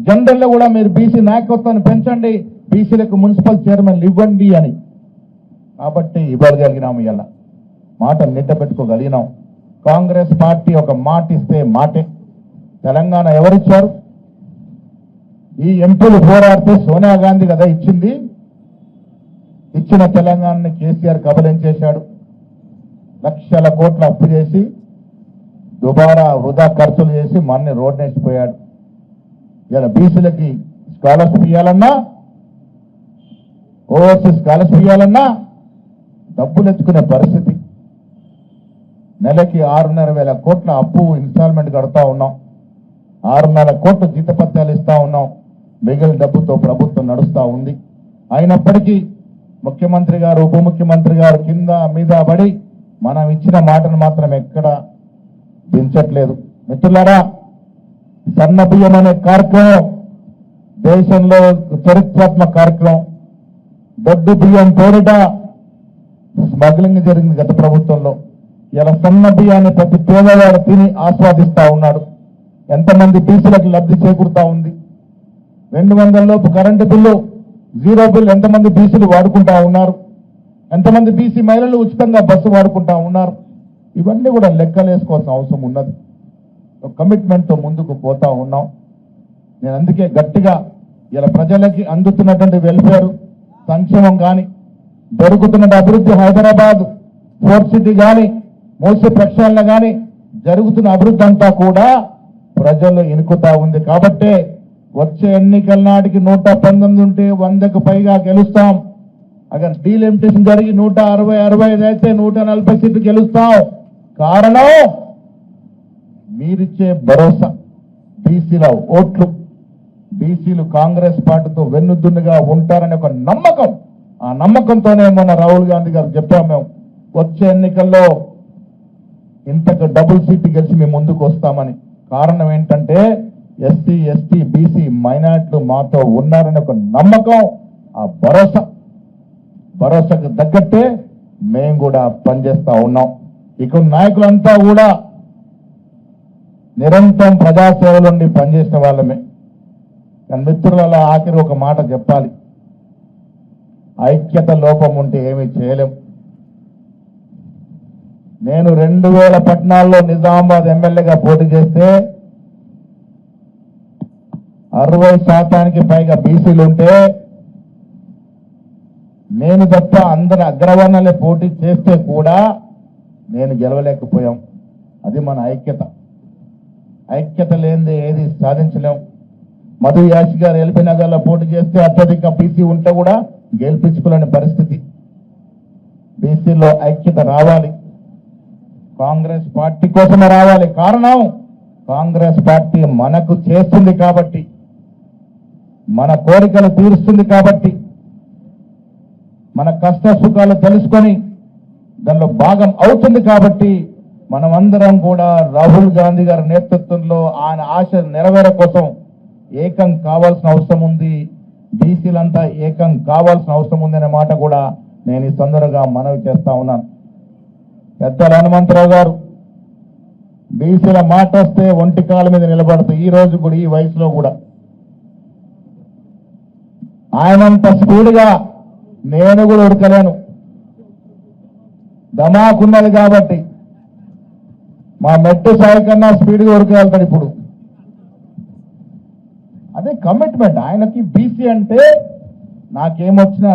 జనరల్లో కూడా మీరు బీసీ నాయకత్వాన్ని పెంచండి, బీసీలకు మున్సిపల్ చైర్మన్లు ఇవ్వండి అని. కాబట్టి ఇవ్వగలిగినాము. ఇలా మాట నిట్ట పెట్టుకోగలిగినాం. కాంగ్రెస్ పార్టీ ఒక మాట ఇస్తే మాటే. తెలంగాణ ఎవరిచ్చారు? ఈ ఎంపీలు పోరాడితే సోనియా గాంధీ కదా ఇచ్చింది. ఇచ్చిన తెలంగాణని కేసీఆర్ కబలించేశాడు. లక్షల కోట్ల అప్పు చేసి దుబారా వృధా ఖర్చులు చేసి మన్ని రోడ్నేసిపోయాడు. ఇలా బీసీలకి స్కాలర్షిప్ ఇవ్వాలన్నా, ఓవర్సీస్ స్కాలర్షిప్ ఇవ్వాలన్నా డబ్బులు ఎత్తుకునే పరిస్థితి. నెలకి 6,500 కోట్ల అప్పు ఇన్స్టాల్మెంట్ కడతా ఉన్నాం. 6,500 కోట్ల జీతపత్యాలు ఇస్తా ఉన్నాం. మిగిలిన డబ్బుతో ప్రభుత్వం నడుస్తూ ఉంది. అయినప్పటికీ ముఖ్యమంత్రి గారు, ఉప ముఖ్యమంత్రి గారు కింద మీద పడి మనం ఇచ్చిన మాటను మాత్రం ఎక్కడ దించట్లేదు. మిత్రులారా, సన్న బియ్యం అనే కార్యక్రమం దేశంలో చరిత్రాత్మక కార్యక్రమం. దొడ్డు బియ్యం పేరిట స్మగ్లింగ్ జరిగింది గత ప్రభుత్వంలో. ఇలా సన్న బియ్యాన్ని ప్రతి పేదవాడు తిని ఆస్వాదిస్తా ఉన్నాడు. ఎంతమంది బీసీలకు లబ్ధి చేకూరుతా ఉంది. 200 లోపు కరెంటు బిల్లు, 0 బిల్లు ఎంతమంది బీసీలు వాడుకుంటా ఉన్నారు. ఎంతమంది బీసీ మహిళలు ఉచితంగా బస్సు వాడుకుంటా ఉన్నారు. ఇవన్నీ కూడా లెక్కలేసుకోవాల్సిన అవసరం ఉన్నది. కమిట్మెంట్తో ముందుకు పోతా ఉన్నాం. నేను అందుకే గట్టిగా ఇలా ప్రజలకి అందుతున్నటువంటి వెల్ఫేర్ సంక్షేమం కానీ, జరుగుతున్న అభివృద్ధి, హైదరాబాద్ ఫోర్ట్ సిటీ కానీ, మూసీ ప్రక్షాళన కానీ, జరుగుతున్న అభివృద్ధి అంతా కూడా ప్రజలు ఇనుకుతా ఉంది. కాబట్టే వచ్చే ఎన్నికల నాటికి 119 ఉంటే 100కు పైగా గెలుస్తాం. అక్కడ డీలిమిటేషన్ జరిగి 160-65 అయితే 140 సీట్లు గెలుస్తాం. కారణం మీరిచ్చే భరోసా, బీసీల ఓట్లు. బీసీలు కాంగ్రెస్ పార్టీతో వెన్నుదున్నుగా ఉంటారనే ఒక నమ్మకం. ఆ నమ్మకంతోనే మొన్న రాహుల్ గాంధీ గారు చెప్పాం, మేము వచ్చే ఎన్నికల్లో ఇంతకు డబుల్ సీట్ గెలిచి మేము ముందుకు వస్తామని. కారణం ఏంటంటే ఎస్సీ, ఎస్టీ, బీసీ మైనార్టీలు మాతో ఉన్నారనే ఒక నమ్మకం, ఆ భరోసాకు తగ్గట్టే మేము కూడా పనిచేస్తా ఉన్నాం. ఇక నాయకులంతా కూడా నిరంతరం ప్రజాసేవలో నుండి పనిచేసిన వాళ్ళమే. కానీ మిత్రుల ఆఖరి ఒక మాట చెప్పాలి, ఐక్యత లోపం ఉంటే ఏమీ చేయలేం. నేను 2014లో నిజామాబాద్ ఎమ్మెల్యేగా పోటీ చేస్తే 60% పైగా బీసీలు ఉంటే నేను తప్ప అందరి అగ్రవర్ణాలే పోటీ చేస్తే కూడా నేను గెలవలేకపోయాం. అది మన ఐక్యత. ఐక్యత లేనిదే ఏది సాధించలేం. మధు యాషి గారు ఎల్బీ నగర్లో పోటీ చేస్తే అత్యధిక బీసీ ఉంటే కూడా గెలిపించుకోలేని పరిస్థితి. బీసీలో ఐక్యత రావాలి, కాంగ్రెస్ పార్టీ కోసమే రావాలి. కారణం కాంగ్రెస్ పార్టీ మనకు చేస్తుంది కాబట్టి, మన కోరికలు తీరుస్తుంది కాబట్టి, మన కష్ట సుఖాలు తెలుసుకొని దానిలో భాగం అవుతుంది కాబట్టి, మనమందరం కూడా రాహుల్ గాంధీ గారి నేతృత్వంలో ఆయన ఆశ నెరవేర కోసం ఏకం కావాల్సిన అవసరం ఉంది. బీసీలంతా ఏకం కావాల్సిన అవసరం ఉంది అనే మాట కూడా నేను ఈ సందర్భంగా మనవి చేస్తా ఉన్నాను. పెద్దల హనుమంతరావు గారు బీసీల మాట వస్తే ఒంటి కాళ్ళ మీద నిలబడుతూ ఈ రోజు కూడా, ఈ వయసులో కూడా ఆయనంత స్పీడ్గా నేను కూడా ఉడకలేను. దమాకున్నది కాబట్టి మా మెట్టు సాయి కన్నా స్పీడ్గా ఉడకగలుగుతాడు ఇప్పుడు. అదే కమిట్మెంట్ ఆయనకి. బీసీ అంటే నాకేమొచ్చినా